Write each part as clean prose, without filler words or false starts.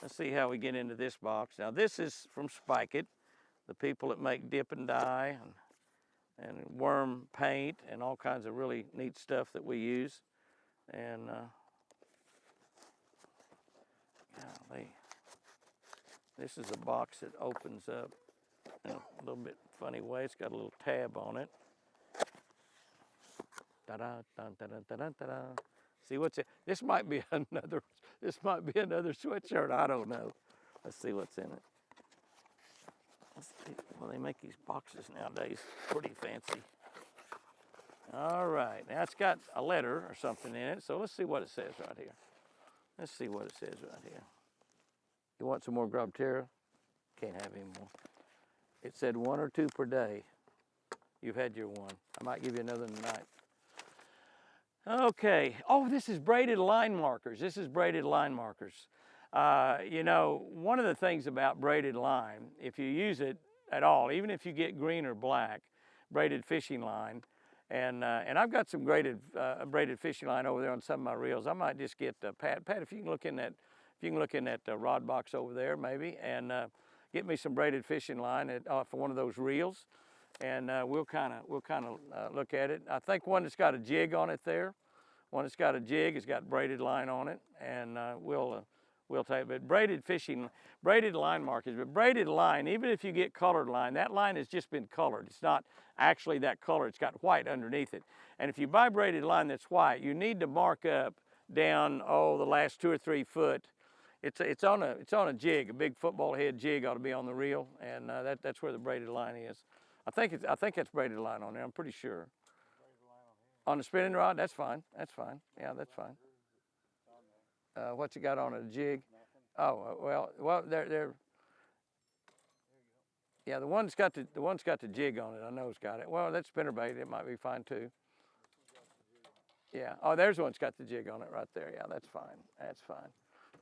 Let's see how we get into this box. Now this is from Spike It, the people that make dip and dye and worm paint and all kinds of really neat stuff that we use. And golly, this is a box that opens up in a little bit funny way. It's got a little tab on it. Ta-da, ta-da, ta-da, ta-da. See what's it? This might be another sweatshirt. I don't know. Let's see what's in it. Well, they make these boxes nowadays pretty fancy. All right, now it's got a letter or something in it, so let's see what it says right here. Let's see what it says right here. You want some more grub terra? Can't have any more. It said 1 or 2 per day. You've had your one. I might give you another tonight. Okay. Oh, this is braided line markers. This is braided line markers. You know, one of the things about braided line, if you use it at all, even if you get green or black, braided fishing line, and I've got some braided fishing line over there on some of my reels. I might just get Pat, if you can look in that, rod box over there maybe, and get me some braided fishing line for one of those reels, and we'll kind of look at it. I think one that's got a jig on it there. One that's got a jig has got braided line on it, and we'll take it. But braided line markers, but braided line, even if you get colored line, that line has just been colored. It's not actually that color. It's got white underneath it. And if you buy braided line that's white, you need to mark up down, the last 2 or 3 foot. It's on a jig, a big football head jig ought to be on the reel, and that's where the braided line is. I think it's braided line on there. I'm pretty sure. On the spinning rod, that's fine. That's fine. Yeah, that's fine. What's it got on it? A jig? Oh, well, they're. Yeah, the one's got the jig on it. I know it's got it. Well, that's spinnerbait. It might be fine too. Yeah. Oh, there's one's got the jig on it right there. Yeah, that's fine. That's fine.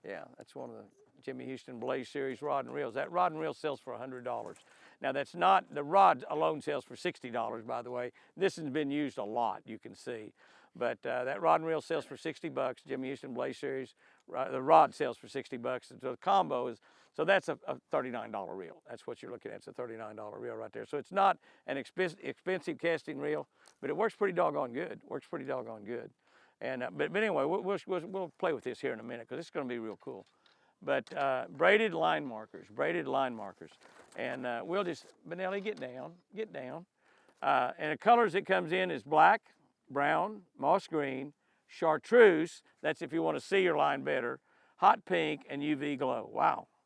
Yeah, that's one of the Jimmy Houston Blaze Series rod and reels. That rod and reel sells for $100. Now that's not, the rod alone sells for $60, by the way. This has been used a lot, you can see. But that rod and reel sells for $60, Jimmy Houston Blaze Series. The rod sells for $60, and so the combo is, so that's a $39 reel. That's what you're looking at. It's a $39 reel right there. So it's not an expensive casting reel, but it works pretty doggone good. Works pretty doggone good. And but anyway, we'll play with this here in a minute because it's going to be real cool. But braided line markers, and we'll just, Benelli, get down. And the colors it comes in is black, brown, moss green, chartreuse. That's if you want to see your line better. Hot pink and UV glow.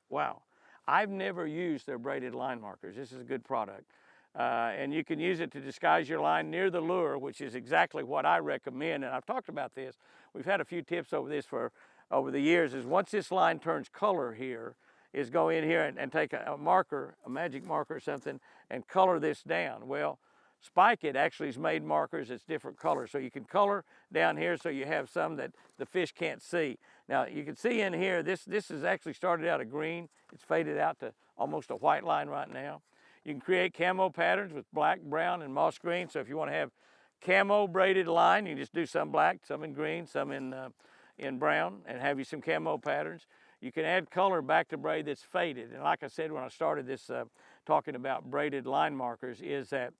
Wow. I've never used their braided line markers. This is a good product. And you can use it to disguise your line near the lure, which is exactly what I recommend. And I've talked about this. We've had a few tips over the years. Is once this line turns color here, is go in here and take a marker, a magic marker or something, and color this down. Well, Spike It actually has made markers that's different colors. So you can color down here so you have some that the fish can't see. Now you can see in here, this has actually started out a green. It's faded out to almost a white line right now. You can create camo patterns with black, brown, and moss green. So if you want to have camo braided line, you can just do some black, some in green, some in brown, and have you some camo patterns. You can add color back to braid that's faded. And like I said when I started this talking about braided line markers, is that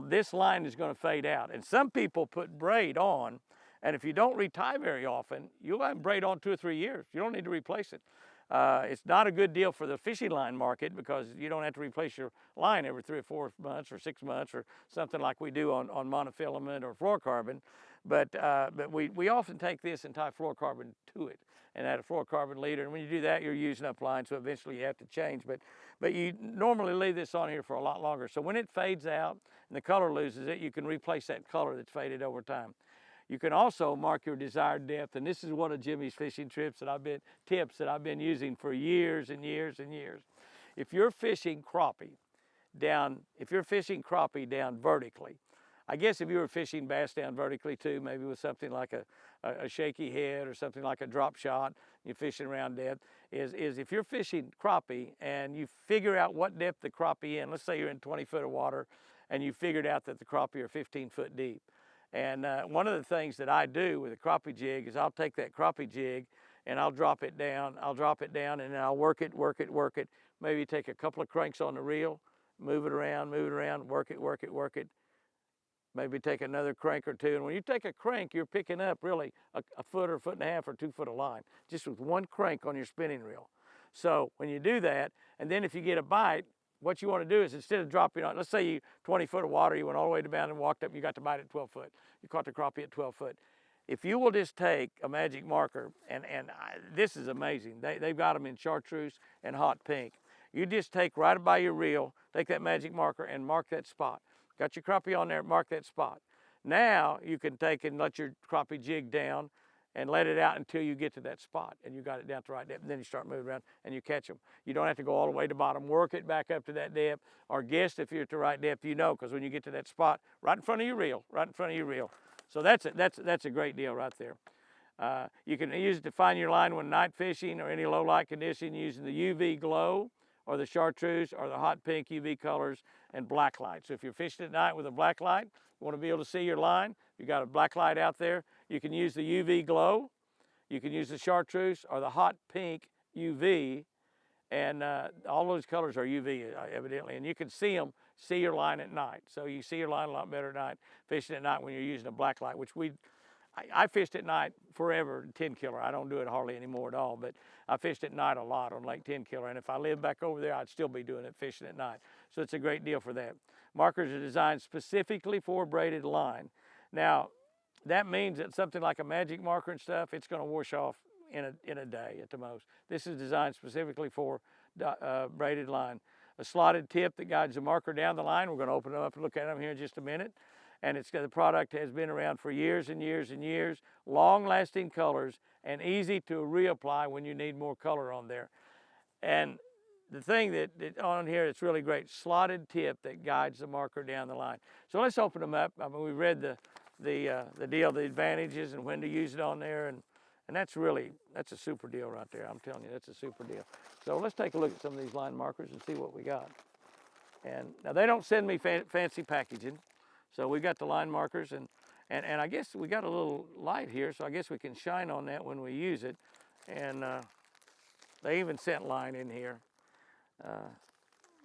this line is going to fade out. And some people put braid on, and if you don't retie very often, you'll have braid on 2 or 3 years. You don't need to replace it. It's not a good deal for the fishing line market because you don't have to replace your line every 3 or 4 months or 6 months or something like we do on monofilament or fluorocarbon. But we often take this and tie fluorocarbon to it and add a fluorocarbon leader. And when you do that, you're using up line, so eventually you have to change. But you normally leave this on here for a lot longer. So when it fades out and the color loses it, you can replace that color that's faded over time. You can also mark your desired depth, and this is one of Jimmy's fishing tips that I've been using for years and years and years. If you're fishing crappie down vertically, I guess if you were fishing bass down vertically too, maybe with something like a shaky head or something like a drop shot, you're fishing around depth, is if you're fishing crappie and you figure out what depth the crappie in, let's say you're in 20 foot of water and you figured out that the crappie are 15 foot deep. And one of the things that I do with a crappie jig is I'll take that crappie jig and I'll drop it down, and then I'll work it, work it, work it. Maybe take a couple of cranks on the reel, move it around, work it, work it, work it. Maybe take another crank or two. And when you take a crank, you're picking up really a foot or a foot and a half or 2 foot of line, just with one crank on your spinning reel. So when you do that, and then if you get a bite, what you want to do is instead of dropping on, let's say you 20 foot of water, you went all the way to the bound and walked up, you got the bite at 12 foot. You caught the crappie at 12 foot. If you will just take a magic marker, this is amazing. They've got them in chartreuse and hot pink. You just take right by your reel, take that magic marker and mark that spot. Got your crappie on there, mark that spot. Now you can take and let your crappie jig down and let it out until you get to that spot and you got it down to the right depth. And then you start moving around and you catch them. You don't have to go all the way to the bottom, work it back up to that depth, or guess if you're at the right depth, you know, because when you get to that spot, right in front of your reel, So that's a great deal right there. You can use it to find your line when night fishing or any low light condition using the UV glow or the chartreuse or the hot pink UV colors and black light. So if you're fishing at night with a black light, you want to be able to see your line, you got a black light out there, you can use the UV glow, you can use the chartreuse or the hot pink UV, and all those colors are UV evidently, and you can see your line at night. So you see your line a lot better at night, fishing at night when you're using a black light, which I fished at night forever, 10 killer. I don't do it hardly anymore at all, but I fished at night a lot on Lake 10 killer. And if I lived back over there, I'd still be doing it, fishing at night. So it's a great deal for that. Markers are designed specifically for braided line. Now, that means that something like a magic marker and stuff, it's going to wash off in a day at the most. This is designed specifically for braided line. A slotted tip that guides the marker down the line. We're going to open them up and look at them here in just a minute. And the product has been around for years and years and years, long-lasting colors, and easy to reapply when you need more color on there. And the thing that on here that's really great, slotted tip that guides the marker down the line. So let's open them up. I mean, we read the deal, the advantages and when to use it on there, and that's a super deal right there. I'm telling you, that's a super deal. So let's take a look at some of these line markers and see what we got. And now they don't send me fancy packaging. So we got the line markers, and I guess we got a little light here, so I guess we can shine on that when we use it. And they even sent line in here.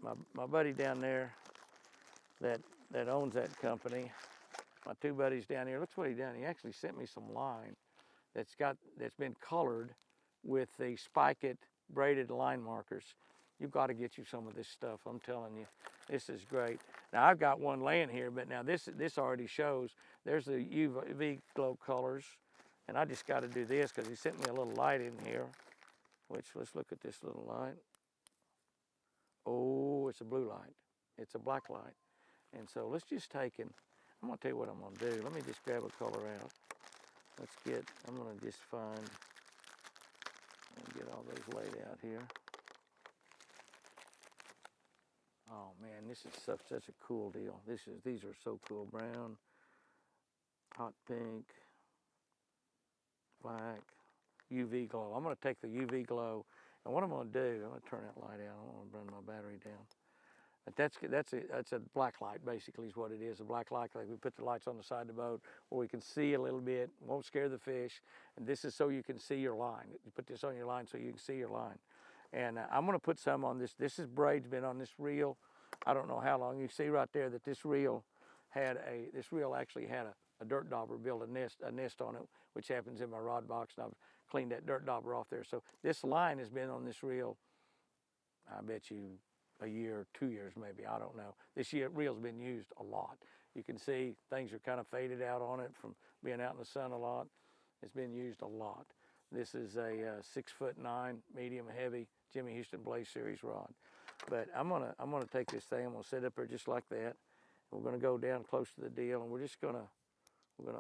My buddy down there that owns that company, my two buddies down here, look what he done. He actually sent me some line that's been colored with the Spike It braided line markers. You've got to get you some of this stuff, I'm telling you. This is great. Now I've got one laying here, but now this already shows. There's the UV glow colors, and I just got to do this because he sent me a little light in here, which let's look at this little light. Oh, it's a blue light. It's a black light. And so let's just take and I'm going to tell you what I'm going to do. Let me just grab a color out. I'm going to just find and get all those laid out here. Oh man, this is such a cool deal. These are so cool. Brown, hot pink, black, UV glow. I'm going to take the UV glow, and what I'm going to do, I'm going to turn that light out. I don't want to burn my battery down. But that's a black light basically is what it is. A black light, like we put the lights on the side of the boat where we can see a little bit, won't scare the fish. And this is so you can see your line. You put this on your line so you can see your line. And I'm going to put some on this. This is braid's been on this reel. I don't know how long. You see right there that this reel actually had a dirt dauber build a nest on it, which happens in my rod box, and I've cleaned that dirt dauber off there. So this line has been on this reel, I bet you a year, 2 years maybe, I don't know. This reel's been used a lot. You can see things are kind of faded out on it from being out in the sun a lot. It's been used a lot. This is a 6'9" medium heavy Jimmy Houston Blaze Series rod. But I'm gonna take this thing, I'm gonna set it up there just like that. We're gonna go down close to the deal, and we're gonna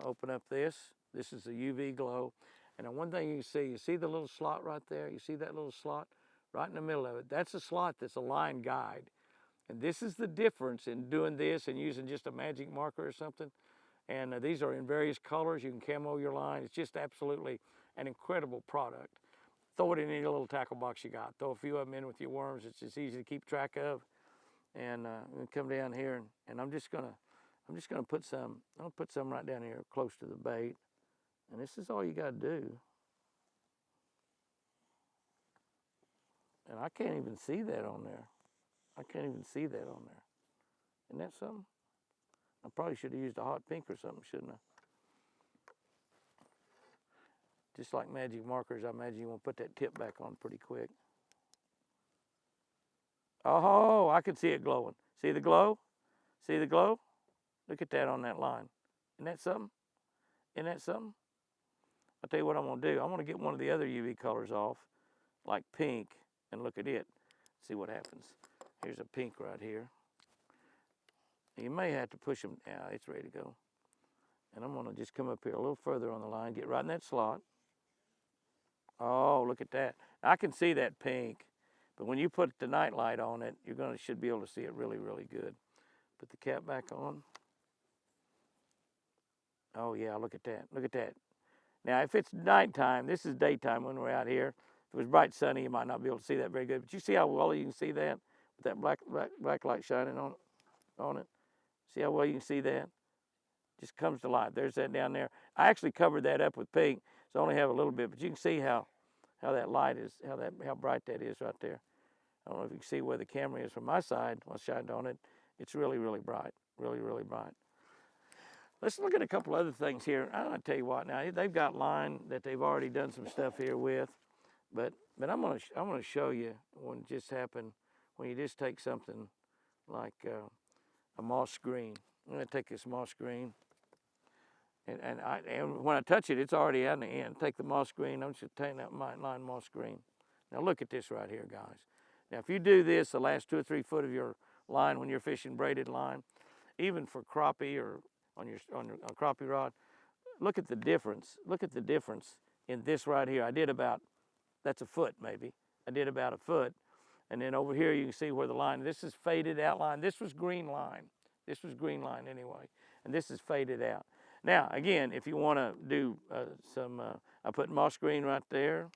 open up this. This is the UV glow. And one thing you see the little slot right there? You see that little slot? Right in the middle of it. That's a slot that's a line guide. And this is the difference in doing this and using just a magic marker or something. And these are in various colors. You can camo your line. It's just absolutely an incredible product. Throw it in any little tackle box you got. Throw a few of them in with your worms. It's just easy to keep track of. And come down here, and I'm just gonna put some. I'll put some right down here close to the bait. And this is all you got to do. And I can't even see that on there. I can't even see that on there. Isn't that something? I probably should have used a hot pink or something, shouldn't I? Just like magic markers, I imagine you want to put that tip back on pretty quick. Oh, I can see it glowing. See the glow? See the glow? Look at that on that line. Isn't that something? Isn't that something? I'll tell you what I'm going to do. I'm going to get one of the other UV colors off, like pink, and look at it. See what happens. Here's a pink right here. You may have to push them. Yeah, it's ready to go. And I'm going to just come up here a little further on the line, get right in that slot. Oh, look at that. I can see that pink, but when you put the night light on it, should be able to see it really, really good. Put the cap back on. Oh yeah, look at that. Look at that. Now, if it's nighttime, this is daytime when we're out here. If it was bright sunny, you might not be able to see that very good. But you see how well you can see that with that black light shining on it. See how well you can see that? Just comes to life. There's that down there. I actually covered that up with pink, so I only have a little bit, but you can see how that light is, how bright that is right there. I don't know if you can see where the camera is from my side. When I shined on it, it's really, really bright. Really, really bright. Let's look at a couple other things here. I'll tell you what. Now they've got line that they've already done some stuff here with, but I'm gonna show you what just happened when you just take something like a moss green. I'm gonna take this moss green, and when I touch it, it's already on the end. Take the moss green. I'm just taking that line moss green. Now look at this right here, guys. Now if you do this the last 2 or 3 foot of your line when you're fishing braided line, even for crappie or on your crappie rod, look at the difference. Look at the difference in this right here. I did about, that's a foot maybe. I did about a foot. And then over here you can see where the line, this is faded out line. This was green line. This was green line anyway. And this is faded out. Now, again, if you want to do I put moss green right there.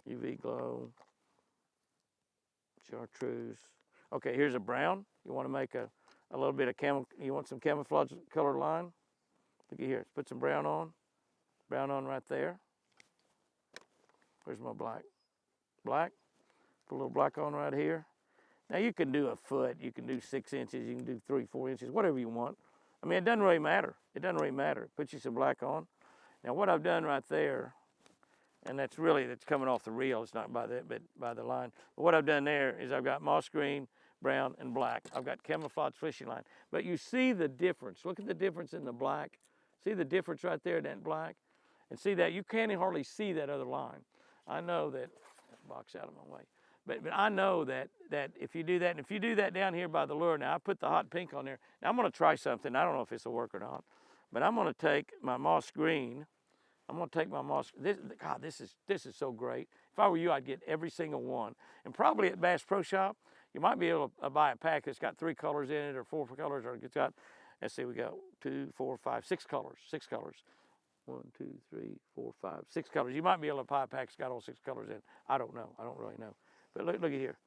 UV glow. Chartreuse. Okay, here's a brown. You want to make a little bit of you want some camouflage color line? Look at here, let's put some brown on. Brown on right there. Where's my black? Black. Put a little black on right here. Now you can do a foot, you can do 6 inches, you can do 3, 4 inches, whatever you want. I mean, it doesn't really matter. It doesn't really matter. Put you some black on. Now what I've done right there, and that's coming off the reel, it's not by that, but by the line. But what I've done there is I've got moss green, brown, and black. I've got camouflage fishing line. But you see the difference. Look at the difference in the black. See the difference right there in that black? And see that? You can't hardly see that other line. I know that box out of my way. But I know that if you do that, and if you do that down here by the lure, now I put the hot pink on there. Now I'm going to try something. I don't know if this will work or not. But I'm going to take my moss green. I'm going to take my moss. God, this is so great. If I were you, I'd get every single one. And probably at Bass Pro Shop, you might be able to buy a pack that's got 3 colors in it, or 4 colors, or it's got, let's see, we got 2, 4, 5, 6 colors. 6 colors. 1, 2, 3, 4, 5, 6 colors. You might be able to buy a pack that's got all 6 colors in it. I don't know. I don't really know. But look at here.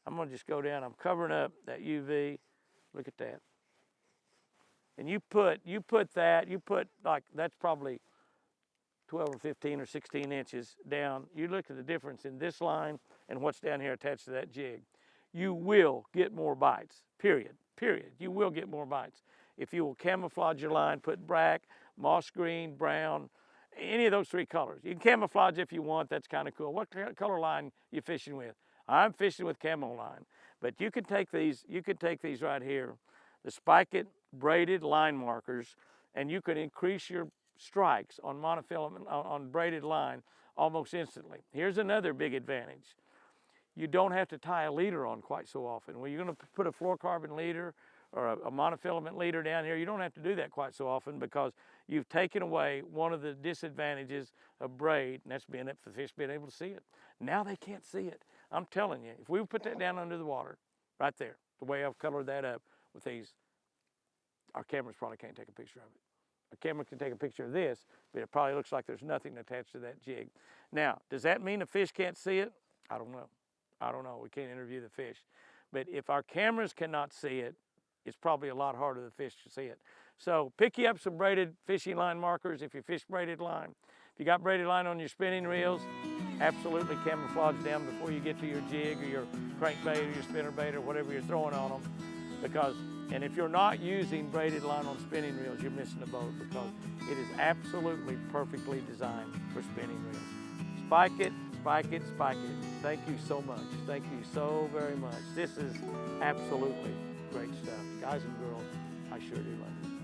I'm going to just go down. I'm covering up that UV. Look at that. And you put like, that's probably 12 or 15 or 16 inches down. You look at the difference in this line and what's down here attached to that jig. You will get more bites, period. You will get more bites. If you will camouflage your line, put black, moss green, brown, any of those 3 colors. You can camouflage if you want, that's kind of cool. What color line you fishing with? I'm fishing with camo line. But you can take these right here, the Spike It braided line markers, and you can increase your strikes on monofilament, on braided line almost instantly. Here's another big advantage. You don't have to tie a leader on quite so often. When you're going to put a fluorocarbon leader or a monofilament leader down here, you don't have to do that quite so often, because you've taken away one of the disadvantages of braid, and that's the fish being able to see it. Now they can't see it. I'm telling you, if we put that down under the water, right there, the way I've colored that up with these, our cameras probably can't take a picture of it. A camera can take a picture of this, but it probably looks like there's nothing attached to that jig. Now, does that mean the fish can't see it? I don't know. I don't know. We can't interview the fish. But if our cameras cannot see it, it's probably a lot harder for the fish to see it. So pick you up some braided fishing line markers if you fish braided line. If you got braided line on your spinning reels, absolutely camouflaged down before you get to your jig or your crankbait or your spinnerbait or whatever you're throwing on them. And if you're not using braided line on spinning reels, you're missing the boat, because it is absolutely perfectly designed for spinning reels. Spike it, spike it, spike it. Thank you so much. Thank you so very much. This is absolutely great stuff. Guys and girls, I sure do love it.